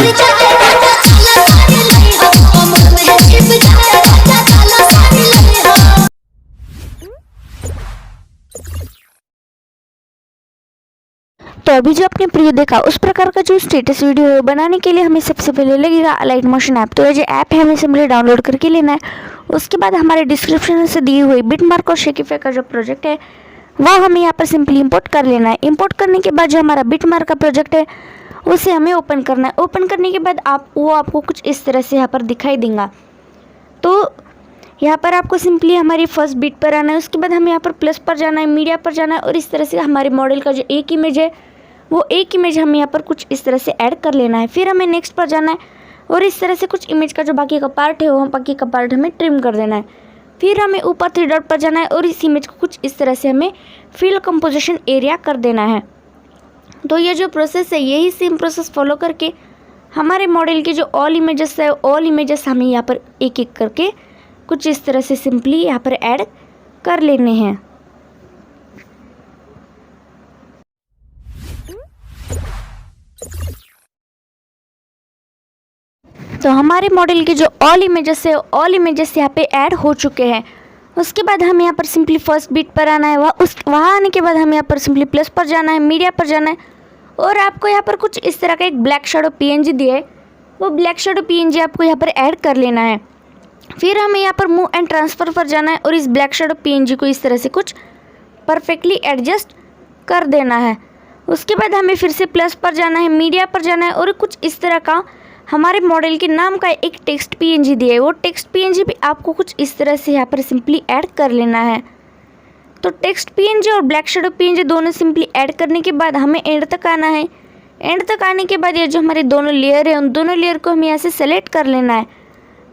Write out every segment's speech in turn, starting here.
तो अभी जो आपने प्रीव्यू देखा उस प्रकार का जो स्टेटस वीडियो है बनाने के लिए हमें सबसे पहले लगेगा अलाइट मोशन ऐप। तो ये जो ऐप है हमें सिंपली डाउनलोड करके लेना है। उसके बाद हमारे डिस्क्रिप्शन से दी हुई बिटमार्क और शेकिफाई का जो प्रोजेक्ट है वह हमें यहाँ पर सिंपली इंपोर्ट कर लेना है। इंपोर्ट करने के बाद जो हमारा बिटमार्क का प्रोजेक्ट है उसे हमें ओपन करना है। ओपन करने के बाद आपको कुछ इस तरह से यहाँ पर दिखाई देगा। तो यहाँ पर आपको सिंपली हमारी फर्स्ट बीट पर आना है। उसके बाद हमें यहाँ पर प्लस पर जाना है, मीडिया पर जाना है और इस तरह से हमारे मॉडल का जो एक इमेज है वो एक इमेज हमें यहाँ पर कुछ इस तरह से ऐड कर लेना है। फिर हमें नेक्स्ट पर जाना है और इस तरह से कुछ इमेज का जो बाकी का पार्ट है वो बाकी का पार्ट हमें ट्रिम कर देना है। फिर हमें ऊपर 3 डॉट पर जाना है और इस इमेज को कुछ इस तरह से हमें फिल कंपोजिशन एरिया कर देना है। तो ये जो प्रोसेस है यही सेम प्रोसेस फॉलो करके हमारे मॉडल के जो ऑल इमेजेस है ऑल इमेजेस हमें यहाँ पर एक एक करके कुछ इस तरह से सिंपली यहाँ पर ऐड कर लेने हैं। तो हमारे मॉडल के जो ऑल इमेजेस है ऑल इमेजेस यहाँ पे ऐड हो चुके हैं। उसके बाद हमें यहाँ पर सिंपली फर्स्ट बीट पर आना है। वहाँ आने के बाद हमें यहाँ पर सिंपली प्लस पर जाना है, मीडिया पर जाना है और आपको यहाँ पर कुछ इस तरह का एक ब्लैक शेडो पीएनजी दिया है, वो ब्लैक शेडो पीएनजी आपको यहाँ पर ऐड कर लेना है। फिर हमें यहाँ पर मूव एंड ट्रांसफ़र पर जाना है और इस ब्लैक शेडो पीएनजी को इस तरह से कुछ परफेक्टली एडजस्ट कर देना है। उसके बाद हमें फिर से प्लस पर जाना है, मीडिया पर जाना है और कुछ इस तरह का हमारे मॉडल के नाम का एक टेक्स्ट पीएनजी दिया है, वो टेक्स्ट पीएनजी भी आपको कुछ इस तरह से यहाँ पर सिंपली ऐड कर लेना है। तो टेक्स्ट पीएनजी और ब्लैक शेडो पीएनजी दोनों सिंपली ऐड करने के बाद हमें एंड तक आना है। एंड तक आने के बाद ये जो हमारे दोनों लेयर है उन दोनों लेयर को हमें यहाँ से सेलेक्ट कर लेना है।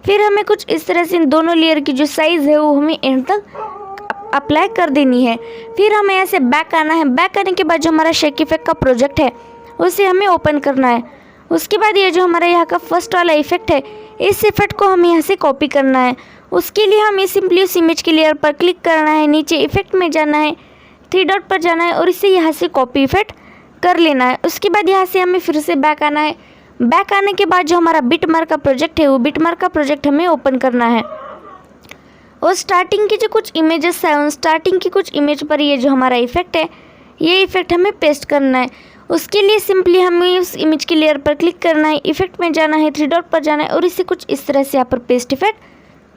फिर हमें कुछ इस तरह से इन दोनों लेयर की जो साइज़ है वो हमें एंड तक अप्लाई कर देनी है। फिर हमें ऐसे बैक आना है। बैक आने के बाद जो हमारा शेकिफाई का प्रोजेक्ट है उसे हमें ओपन करना है। उसके बाद ये जो हमारा यहाँ का फर्स्ट वाला इफेक्ट है इस इफेक्ट को हमें यहाँ से कॉपी करना है। उसके लिए हमें सिंपली उस इमेज के लेयर पर क्लिक करना है, नीचे इफेक्ट में जाना है, 3 डॉट पर जाना है और इसे यहाँ से कॉपी इफेक्ट कर लेना है। उसके बाद यहाँ से हमें फिर से बैक आना है। बैक आने के बाद जो हमारा बिटमार्क का प्रोजेक्ट है वो बिटमार्क का प्रोजेक्ट हमें ओपन करना है और स्टार्टिंग की जो कुछ इमेजेस है उन स्टार्टिंग की कुछ इमेज पर ये जो हमारा इफेक्ट है ये इफेक्ट हमें पेस्ट करना है। उसके लिए सिंपली हमें उस इमेज की लेयर पर क्लिक करना है, इफेक्ट में जाना है, 3 डॉट पर जाना है और इसे कुछ इस तरह से यहाँ पर पेस्ट इफेक्ट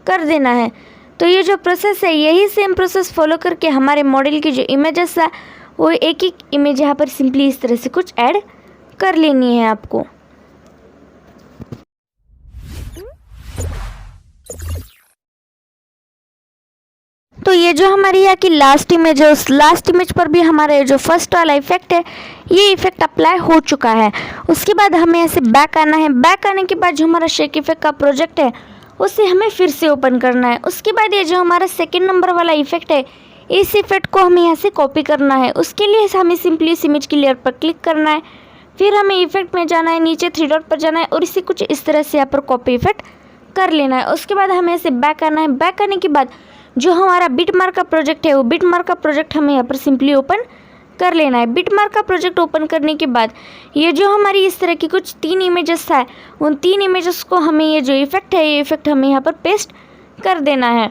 कर देना है। तो ये जो प्रोसेस है यही सेम प्रोसेस फॉलो करके हमारे मॉडल की जो इमेजेस है वो एक एक इमेज यहाँ पर सिंपली इस तरह से कुछ ऐड कर लेनी है आपको। तो ये जो हमारी यहाँ की लास्ट इमेज है उस लास्ट इमेज पर भी हमारा जो फर्स्ट वाला इफेक्ट है ये इफेक्ट अप्लाई हो चुका है। उसके बाद हमें ऐसे बैक आना है। बैक आने के बाद जो हमारा शेकिफाई का प्रोजेक्ट है उसे हमें फिर से ओपन करना है। उसके बाद ये जो हमारा सेकेंड नंबर वाला इफेक्ट है इस इफेक्ट को हमें यहाँ से कॉपी करना है। उसके लिए हमें सिंपली इस इमेज की लेयर पर क्लिक करना है। फिर हमें इफेक्ट में जाना है, नीचे 3 डॉट पर जाना है और इसे कुछ इस तरह से यहाँ पर कॉपी इफेक्ट कर लेना है। उसके बाद हमें ऐसे बैक आना है। बैक आने के बाद जो हमारा बिटमार्क का प्रोजेक्ट है वो बिटमार्क का प्रोजेक्ट हमें यहाँ पर सिंपली ओपन कर लेना है। बिटमार्क का प्रोजेक्ट ओपन करने के बाद ये जो हमारी इस तरह की कुछ 3 इमेजेस है उन 3 इमेजेस को हमें ये जो इफेक्ट है ये इफेक्ट हमें यहाँ पर पेस्ट कर देना है।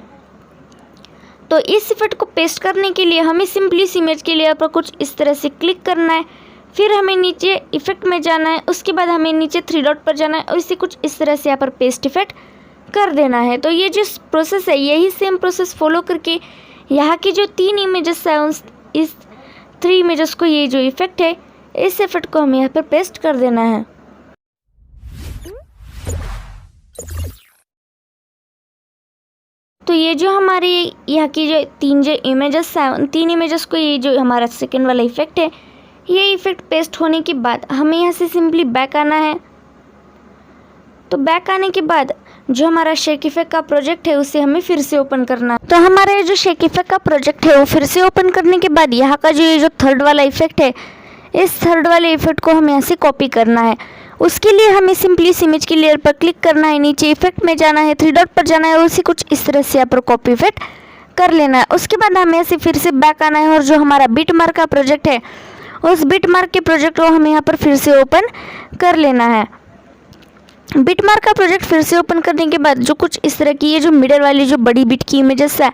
तो इस इफेक्ट को पेस्ट करने के लिए हमें सिंपली इस इमेज के लेयर पर कुछ इस तरह से क्लिक करना है। फिर हमें नीचे इफेक्ट में जाना है। उसके बाद हमें नीचे 3 डॉट पर जाना है और इसे कुछ इस तरह से यहाँ पर पेस्ट इफेक्ट कर देना है। तो ये जो प्रोसेस है यही सेम प्रोसेस फॉलो करके यहाँ की जो 3 इमेजेस है इस 3 इमेजेस को ये जो इफेक्ट है इस इफेक्ट को हमें यहाँ पर पेस्ट कर देना है। तो ये जो हमारे यहाँ की जो 3 इमेजेस है उन 3 इमेजेस को ये जो हमारा सेकेंड वाला इफेक्ट है ये इफेक्ट पेस्ट होने के बाद हमें यहाँ से सिंपली बैक आना है। तो बैक आने के बाद जो हमारा शेकिफाई का प्रोजेक्ट है उसे हमें फिर से ओपन करना है। तो हमारा जो शेकिफाई का प्रोजेक्ट है वो फिर से ओपन करने के बाद यहाँ का जो ये जो थर्ड वाला इफेक्ट है इस थर्ड वाले इफेक्ट को हमें यहाँ से कॉपी करना है। उसके लिए हमें सिंपली इस इमेज की लेयर पर क्लिक करना है, नीचे इफेक्ट में जाना है, 3 डॉट पर जाना है और उसे कुछ इस तरह से यहाँ पर कॉपी इफेक्ट कर लेना है। उसके बाद हमें ऐसे फिर से बैक आना है और जो हमारा बिटमार्क का प्रोजेक्ट है उस बिटमार्क के प्रोजेक्ट को हमें यहाँ पर फिर से ओपन कर लेना है। बिटमार्क का प्रोजेक्ट फिर से ओपन करने के बाद जो कुछ इस तरह की ये जो मिडल वाली जो बड़ी बिट की इमेजेस है,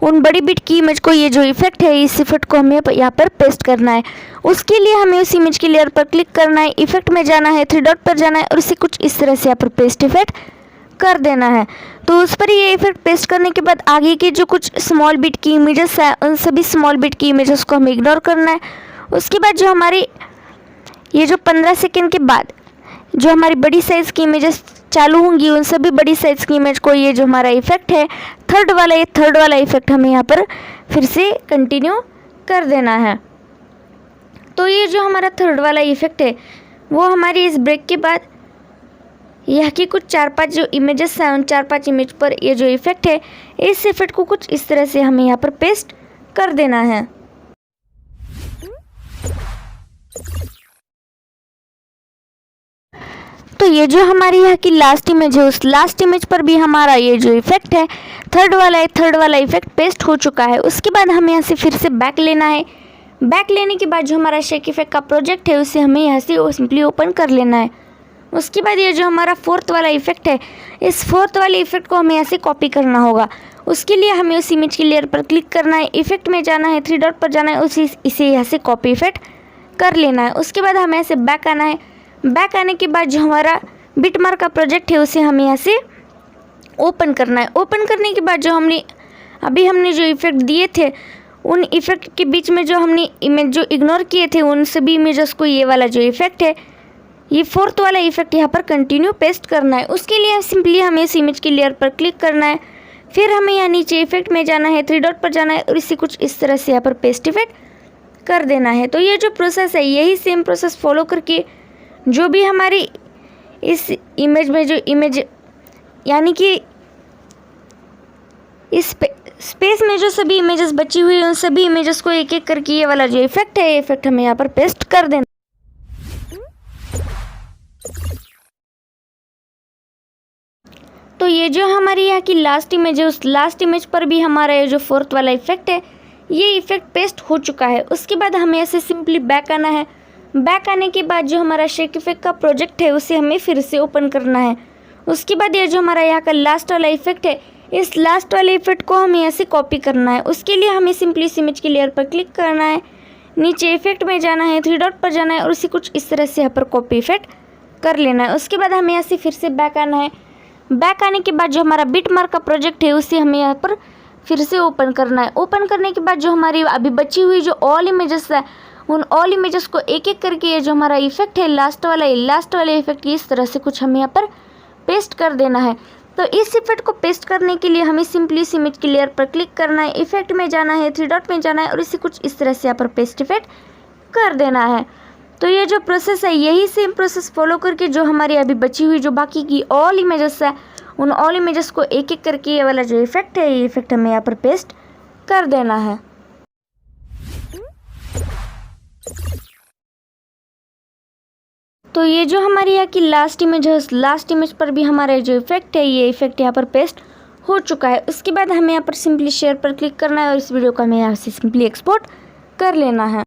उन बड़ी बिट की इमेज को ये जो इफेक्ट है, इस इफेक्ट को हमें यहाँ पर पेस्ट करना है। उसके लिए हमें उस इमेज की लेयर पर क्लिक करना है, इफेक्ट में जाना है, 3 डॉट पर जाना है और इसे कुछ इस तरह से यहाँ पर पेस्ट इफेक्ट कर देना है। तो उस पर ये इफेक्ट पेस्ट करने के बाद आगे की जो कुछ स्मॉल बिट की इमेजेस है, उन सभी स्मॉल बिट की इमेजेस को हमें इग्नोर करना है। उसके बाद जो हमारी ये जो 15 सेकेंड के बाद जो हमारी बड़ी साइज़ की इमेजेस चालू होंगी, उन सभी बड़ी साइज़ की इमेज को ये जो हमारा इफेक्ट है थर्ड वाला इफेक्ट हमें यहाँ पर फिर से कंटिन्यू कर देना है। तो ये जो हमारा थर्ड वाला इफेक्ट है वो हमारी इस ब्रेक के बाद यह की कुछ 4-5 जो इमेजेस हैं, उन 4-5 इमेज पर ये जो इफेक्ट है, इस इफेक्ट को कुछ इस तरह से हमें यहाँ पर पेस्ट कर देना है। तो ये जो हमारी यहाँ की लास्ट इमेज है, उस लास्ट इमेज पर भी हमारा ये जो इफेक्ट है थर्ड वाला इफेक्ट पेस्ट हो चुका है। उसके बाद हमें यहाँ से फिर से बैक लेना है। बैक लेने के बाद जो हमारा शेक इफेक्ट का प्रोजेक्ट है उसे हमें यहाँ से सिंपली ओपन कर लेना है। उसके बाद ये जो हमारा फोर्थ वाला इफेक्ट है, इस फोर्थ वाले इफेक्ट को हमें यहाँ से कॉपी करना होगा। उसके लिए हमें उस इमेज की लेयर पर क्लिक करना है, इफेक्ट में जाना है, 3 डॉट पर जाना है, इसे यहाँ से कॉपी इफेक्ट कर लेना है। उसके बाद हमें ऐसे बैक आना है। बैक आने के बाद जो हमारा बिटमार्क का प्रोजेक्ट है उसे हमें यहाँ से ओपन करना है। ओपन करने के बाद जो हमने जो इफेक्ट दिए थे, उन इफेक्ट के बीच में जो हमने इमेज जो इग्नोर किए थे, उन सभी इमेजेस को ये वाला जो इफेक्ट है, ये फोर्थ वाला इफेक्ट यहाँ पर कंटिन्यू पेस्ट करना है। उसके लिए सिंपली हमें इस इमेज की लेयर पर क्लिक करना है, फिर हमें यहाँ नीचे इफेक्ट में जाना है, 3 डॉट पर जाना है और इसे कुछ इस तरह से यहाँ पर पेस्ट इफेक्ट कर देना है। तो ये जो प्रोसेस है, यही सेम प्रोसेस फॉलो करके जो भी हमारी इस इमेज में जो इमेज यानी कि इस स्पेस में जो सभी इमेजेस बची हुई हैं, उन सभी इमेजेस को एक एक करके ये वाला जो इफेक्ट है, ये इफेक्ट हमें यहाँ पर पेस्ट कर देना। तो ये जो हमारी यहाँ की लास्ट इमेज है, उस लास्ट इमेज पर भी हमारा ये जो फोर्थ वाला इफेक्ट है, ये इफेक्ट पेस्ट हो चुका है। उसके बाद हमें ऐसे सिंपली बैक आना है। बैक आने के बाद जो हमारा शेक इफेक्ट का प्रोजेक्ट है उसे हमें फिर से ओपन करना है। उसके बाद ये जो हमारा यहाँ का लास्ट वाला इफेक्ट है, इस लास्ट वाले इफेक्ट को हमें ऐसे कॉपी करना है। उसके लिए हमें सिंपली इस इमेज की लेयर पर क्लिक करना है, नीचे इफेक्ट में जाना है, 3 डॉट पर जाना है और उसे कुछ इस तरह से यहाँ पर कॉपी इफेक्ट कर लेना है। उसके बाद हमें ऐसे फिर से बैक आना है। बैक आने के बाद जो हमारा बिटमार्क का प्रोजेक्ट है उसे हमें यहाँ पर फिर से ओपन करना है। ओपन करने के बाद जो हमारी अभी बची हुई जो ऑल इमेजेस है, उन ऑल इमेजेस को एक एक करके ये जो हमारा इफेक्ट है लास्ट वाला इफेक्ट इस तरह से कुछ हमें यहाँ पर पेस्ट कर देना है। तो इस इफेक्ट को पेस्ट करने के लिए हमें सिंपली इस इमेज की लेयर पर क्लिक करना है, इफेक्ट में जाना है, 3 डॉट में जाना है और इसे कुछ इस तरह से यहाँ पर पेस्ट इफेक्ट कर देना है। तो ये जो प्रोसेस है, यही सेम प्रोसेस फॉलो करके जो हमारी अभी बची हुई जो बाकी की ऑल इमेजेस है, उन ऑल इमेजेस को एक एक करके ये वाला जो इफेक्ट है, ये इफेक्ट हमें यहाँ पर पेस्ट कर देना है। तो ये जो हमारी यहाँ की लास्ट इमेज है, उस लास्ट इमेज पर भी हमारा जो इफेक्ट है, ये इफेक्ट यहाँ पर पेस्ट हो चुका है। उसके बाद हमें यहाँ पर सिंपली शेयर पर क्लिक करना है और इस वीडियो को हमें यहाँ से सिंपली एक्सपोर्ट कर लेना है।